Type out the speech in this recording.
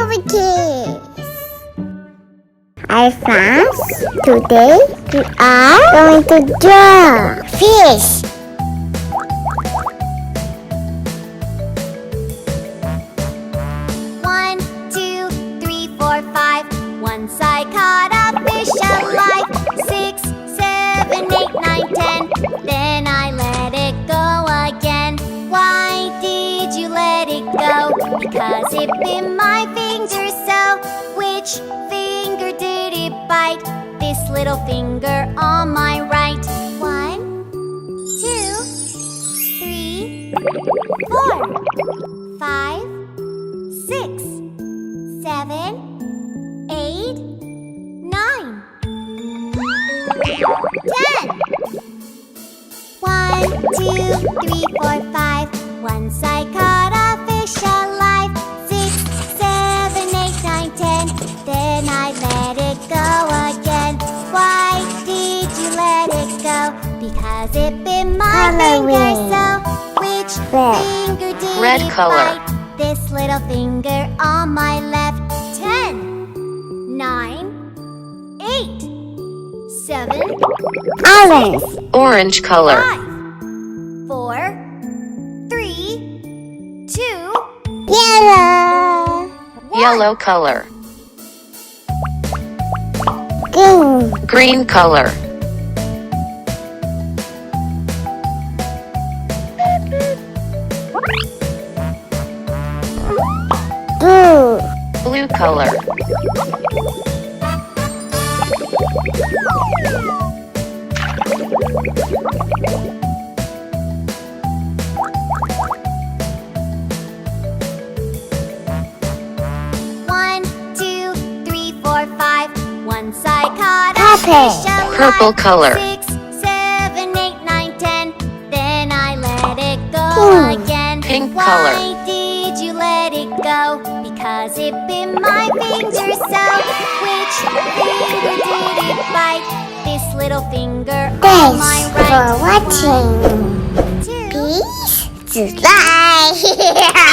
Wekiz. Hi friends, today we are going to draw fish. One, two, three, four, five. Once I caught a fish alive. 6, 7, 8, 9, 10. Then I let it go again. Why did you let it go? Because it bit my finger so. Which finger did it bite? This little finger on my right. 1, 2, 3, 4, 5, 6, 7, 8, 9, 10. 1, 2, 3, 4, 5. Once I caught a fish alive. 6, 7, 8, 9, 10. Then I let it go again. Why did you let it go? Because it bit my finger so. Which finger did Red it color. bite? This little finger on my left. 10, 9, 8, 7, Orange. Orange color. 5, 4, 3, 2, Yellow. Yellow color. Green. Green color. Blue. Blue color. One, 2, 3, 4, 5. Once I caught a Purple. fish alive. Purple color. 6, 7, 8, 9, 10. Then I let it go Pink. again. Pink Why color. did you let it go? Because it bit my finger so. Which finger did it bite? This little finger on my Thanks for right. watching. 1, 2, Peace. Bye.